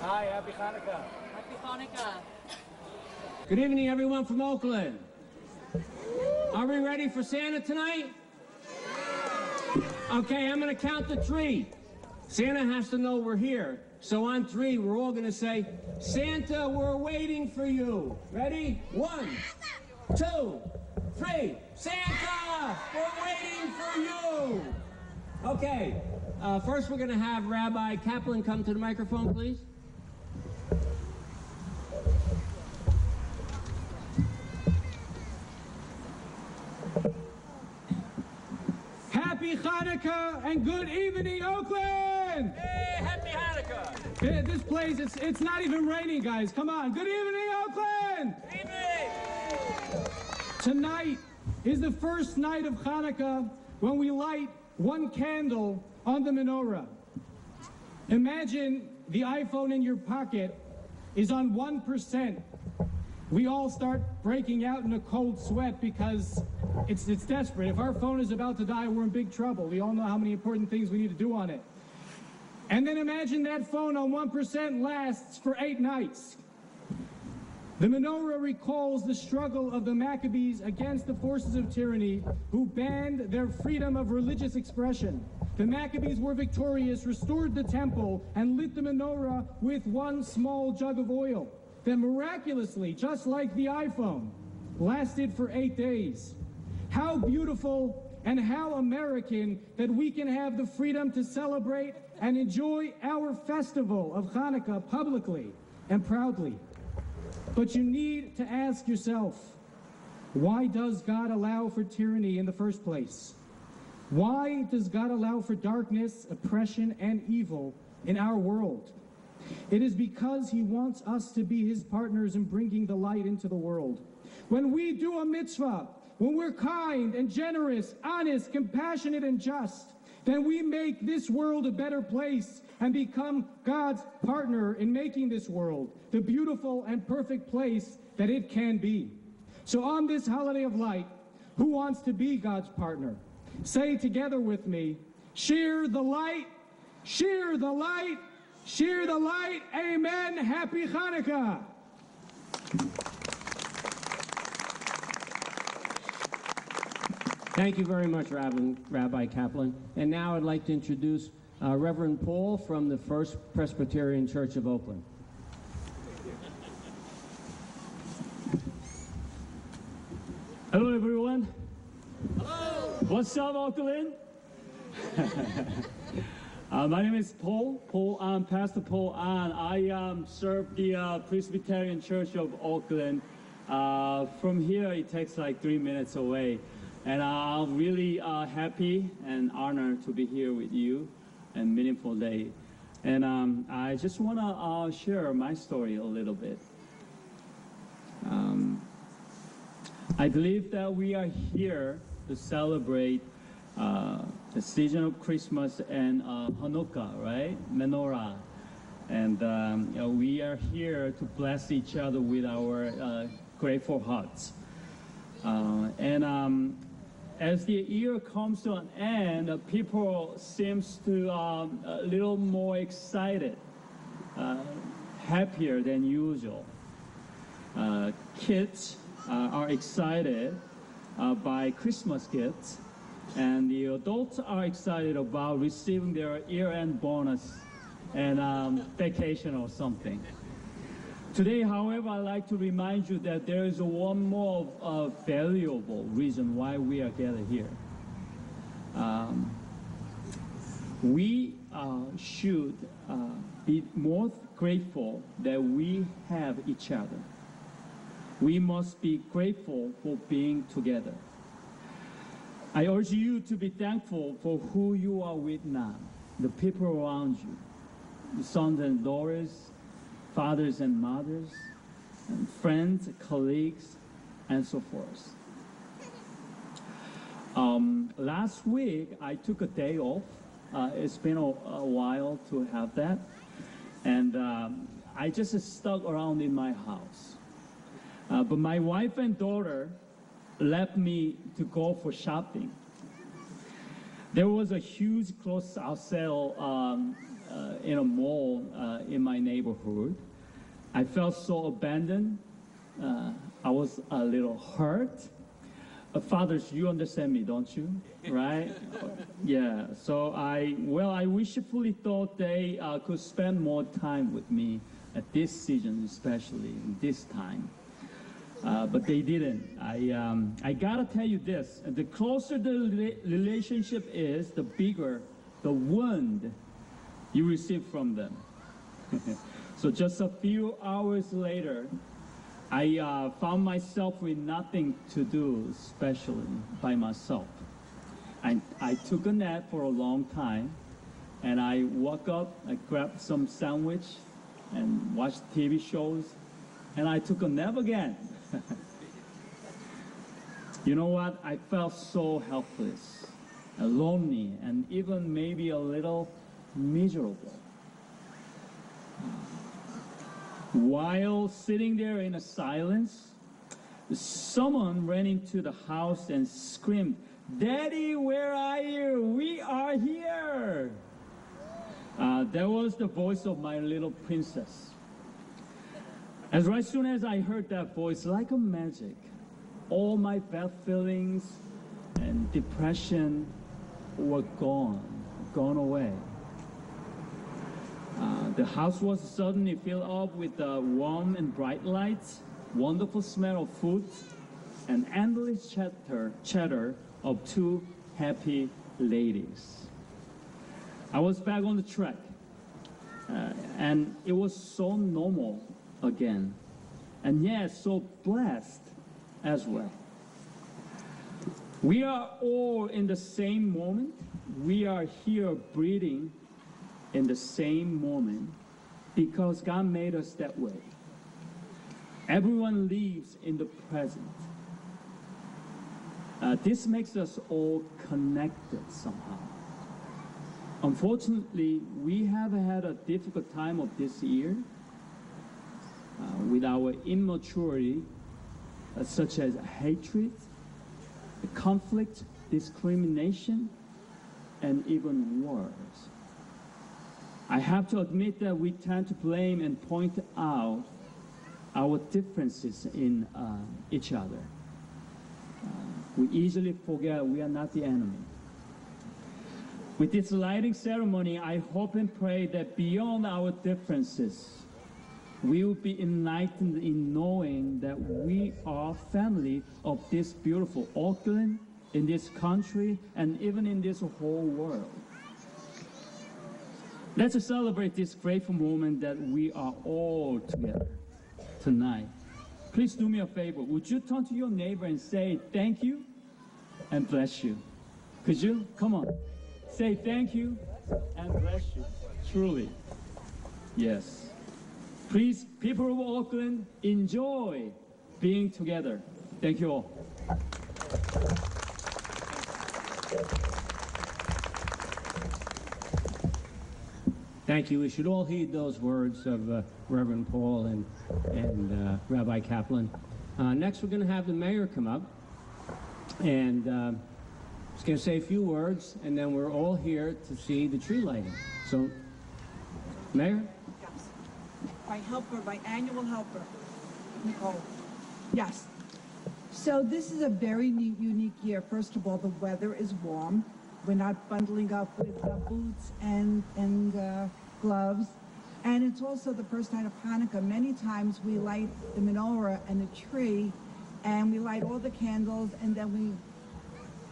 Hi, happy Hanukkah. Happy Hanukkah. Good evening, everyone from Oakland. Are we ready for Santa tonight? Okay, I'm going to count to 3. Santa has to know we're here. So on 3, we're all going to say, Santa, we're waiting for you. Ready? 1, 2, 3. Santa, we're waiting for you. Okay, first we're going to have Rabbi Kaplan come to the microphone, please. Happy Hanukkah and good evening, Oakland! Hey, happy Hanukkah. This place, it's not even raining, guys. Come on. Good evening, Oakland! Good evening. Tonight is the first night of Hanukkah when we light one candle on the menorah. Imagine the iPhone in your pocket is on 1%. We all start breaking out in a cold sweat because it's desperate. If our phone is about to die, we're in big trouble. We all know how many important things we need to do on it. And then imagine that phone on 1% lasts for 8 nights. The menorah recalls the struggle of the Maccabees against the forces of tyranny who banned their freedom of religious expression. The Maccabees were victorious, restored the temple, and lit the menorah with one small jug of oil that miraculously, just like the iPhone, lasted for 8 days. How beautiful and how American that we can have the freedom to celebrate and enjoy our festival of Hanukkah publicly and proudly. But you need to ask yourself, why does God allow for tyranny in the first place? Why does God allow for darkness, oppression, and evil in our world? It is because he wants us to be his partners in bringing the light into the world. When we do a mitzvah, when we're kind and generous, honest, compassionate, and just, then we make this world a better place and become God's partner in making this world the beautiful and perfect place that it can be. So on this holiday of light, who wants to be God's partner? Say together with me, share the light, share the light, share the light. Amen. Happy Hanukkah. Thank you very much, Rabbi Kaplan. And now I'd like to introduce Reverend Paul from the First Presbyterian Church of Oakland. Hello, everyone. Hello. What's up, Oakland? My name is Paul. I'm Pastor Paul, and I serve the Presbyterian Church of Oakland. From here, it takes like 3 minutes away. And I'm really happy and honored to be here with you, and meaningful day. And I just want to share my story a little bit. I believe that we are here to celebrate the season of Christmas and Hanukkah, right? Menorah. And we are here to bless each other with our grateful hearts. As the year comes to an end, people seems to a little more excited, happier than usual. Kids are excited by Christmas gifts, and the adults are excited about receiving their year-end bonus and vacation or something. Today, however, I'd like to remind you that there is one more valuable reason why we are gathered here. We should be more grateful that we have each other. We must be grateful for being together. I urge you to be thankful for who you are with now, the people around you, the sons and daughters, fathers and mothers, and friends, colleagues, and so forth. Last week, I took a day off. It's been a while to have that. And I just stuck around in my house. But my wife and daughter left me to go for shopping. There was a huge closeout sale in a mall in my neighborhood. I felt so abandoned. I was a little hurt. Fathers, you understand me, don't you? Right? Yeah. So I wishfully thought they could spend more time with me at this season, especially in this time. But they didn't. I gotta tell you this: the closer the relationship is, the bigger the wound you receive from them. So just a few hours later, I found myself with nothing to do, especially by myself. I took a nap for a long time, and I woke up, I grabbed some sandwich, and watched TV shows, and I took a nap again. You know what? I felt so helpless, lonely, and even maybe a little miserable. While sitting there in a silence, someone ran into the house and screamed, "Daddy, where are you? We are here!" That was the voice of my little princess. Right soon as I heard that voice, like a magic, all my bad feelings and depression were gone away. The house was suddenly filled up with warm and bright lights, wonderful smell of food, and endless chatter of two happy ladies. I was back on the track, and it was so normal again, and yet so blessed as well. We are all in the same moment. We are here breathing in the same moment because God made us that way. Everyone lives in the present. This makes us all connected somehow. Unfortunately, we have had a difficult time of this year with our immaturity, such as hatred, conflict, discrimination, and even wars. I have to admit that we tend to blame and point out our differences in each other. We easily forget we are not the enemy. With this lighting ceremony, I hope and pray that beyond our differences, we will be enlightened in knowing that we are family of this beautiful Auckland, in this country, and even in this whole world. Let's celebrate this grateful moment that we are all together tonight. Please do me a favor. Would you turn to your neighbor and say thank you and bless you? Could you? Come on. Say thank you and bless you. Truly. Yes. Please, people of Auckland, enjoy being together. Thank you all. Thank you. We should all heed those words of Reverend Paul and Rabbi Kaplan. Next, we're going to have the mayor come up, and he's going to say a few words, and then we're all here to see the tree lighting. So, Mayor? Yes. My helper, my annual helper, Nicole. Yes. So this is a very unique year. First of all, the weather is warm. We're not bundling up with boots and gloves. And it's also the first night of Hanukkah. Many times we light the menorah and the tree, and we light all the candles, and then we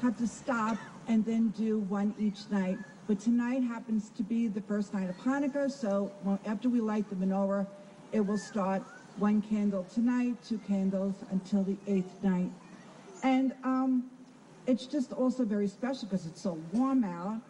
have to stop and then do one each night. But tonight happens to be the first night of Hanukkah, so after we light the menorah, it will start one candle tonight, 2 candles until the 8th night. And it's just also very special because it's so warm out.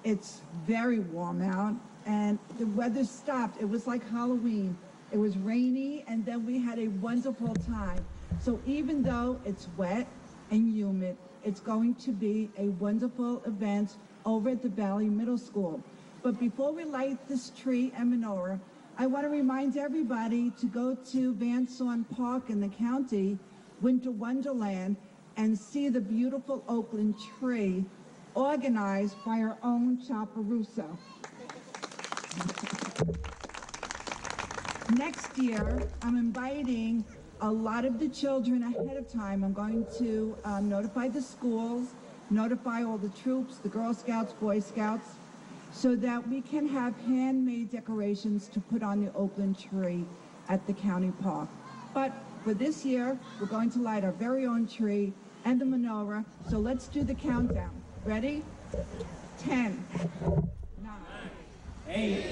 It's very warm out, and the weather stopped. It was like Halloween. It was rainy, and then we had a wonderful time. So even though it's wet and humid, it's going to be a wonderful event over at the Valley Middle School. But before we light this tree and menorah, I want to remind everybody to go to Van Zorn Park in the county, Winter Wonderland, and see the beautiful Oakland tree organized by our own Chaparuso. Next year, I'm inviting a lot of the children ahead of time. I'm going to notify the schools, notify all the troops, the Girl Scouts, Boy Scouts, so that we can have handmade decorations to put on the Oakland tree at the county park. But for this year, we're going to light our very own tree and the menorah. So let's do the countdown. Ready? 10, 9, 8,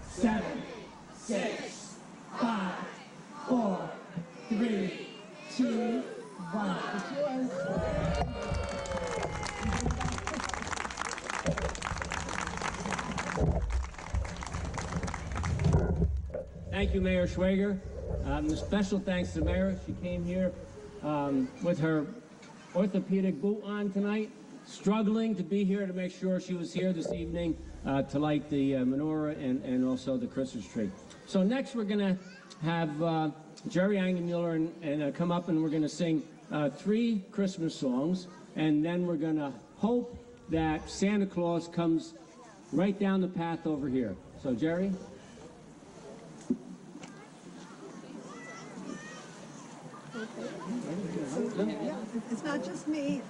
7, 6, 5, 4, 3, 2, 1. It's yours. Thank you, Mayor Schwager. Special thanks to Mayor. She came here with her orthopedic boot on tonight, struggling to be here to make sure she was here this evening to light the menorah and also the Christmas tree. So next we're going to have Jerry Angemuller and come up, and we're going to sing 3 Christmas songs, and then we're going to hope that Santa Claus comes right down the path over here. So Jerry? Yeah, it's not just me.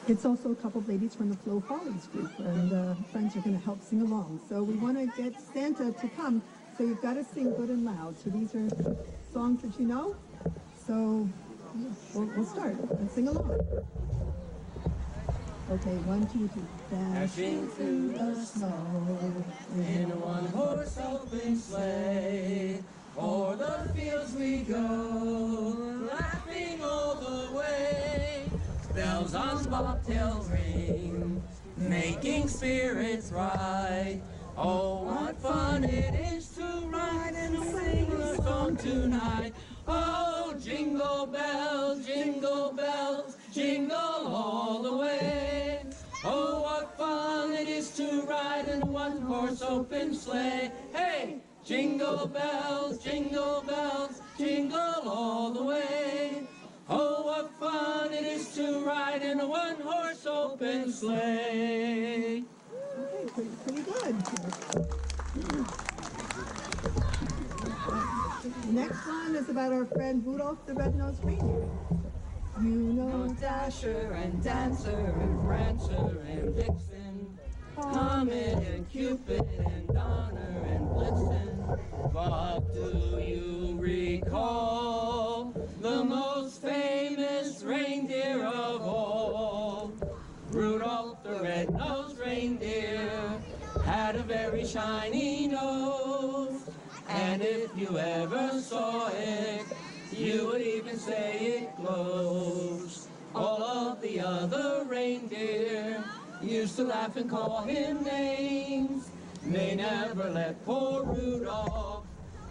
It's also a couple of ladies from the Flo Follies group, and friends are going to help sing along. So we want to get Santa to come, so you've got to sing good and loud. So these are songs that you know. So we'll start and sing along. Okay, 1, 2, 3. Dashing through the snow In a one-horse open sleigh, o'er the fields we go, laughing all the way. Bells on bobtails ring, making spirits bright. Oh, what fun it is to ride and sing a song tonight. Oh, jingle bells, jingle all the way. Oh, what fun it is to ride in a one-horse open sleigh. Hey! Jingle bells, jingle all the way. Oh, what fun it is to ride in a one-horse open sleigh. Okay, pretty good. The next one is about our friend Rudolph the Red-Nosed Reindeer. You know Dasher and Dancer and Prancer and Vixen, Comet and Cupid and Donner and Blitzen. But do you recall the most famous reindeer of all? Rudolph the red-nosed reindeer had a very shiny nose, and if you ever saw it, you would even say it glows. All of the other reindeer used to laugh and call him names. They never let poor Rudolph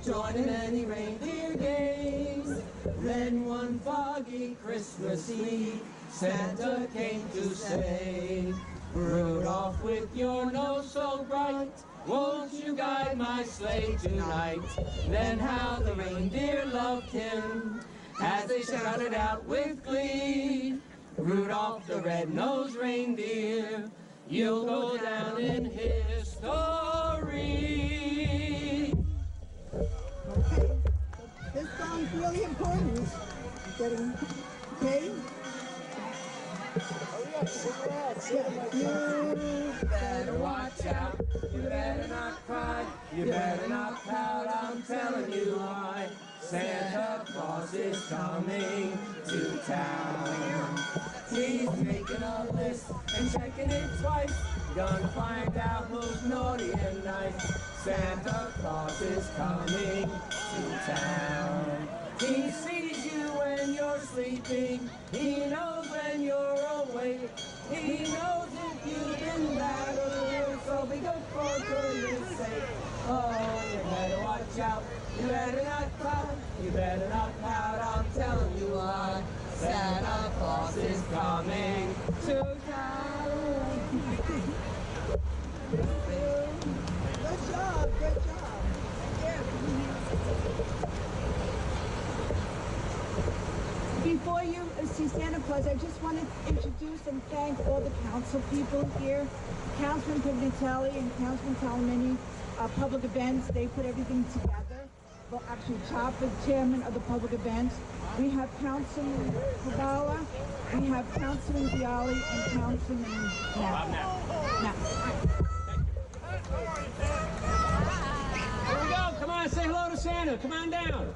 join in any reindeer games. Then one foggy Christmas Eve, Santa came to say, Rudolph, with your nose so bright, won't you guide my sleigh tonight? Then how the reindeer loved him as they shouted out with glee, Rudolph the red-nosed reindeer, you'll go down in history. Okay, this song's really important. Getting, okay? You better watch out, you better not cry, you better not pout, I'm telling you why. Santa Claus is coming to town. He's making a list and checking it twice. Gonna find out who's naughty and nice. Santa Claus is coming to town. He sees you when you're sleeping. He knows when you're awake. He knows if you've been bad or good, so be good for goodness sake. Oh, you better watch out. You better not cry. You better not pout. I'm telling you why. Santa Claus is coming to town. Good job, good job. Before you see Santa Claus, I just want to introduce and thank all the council people here. Councilman Pignatelli and Councilman Talamini, public events, they put everything together. Well, actually, Chopper, chairman of the public events. We have Councilman Kabala, we have Councilman Bialy, and Councilman Knapp. Here we go. Come on, say hello to Santa. Come on down.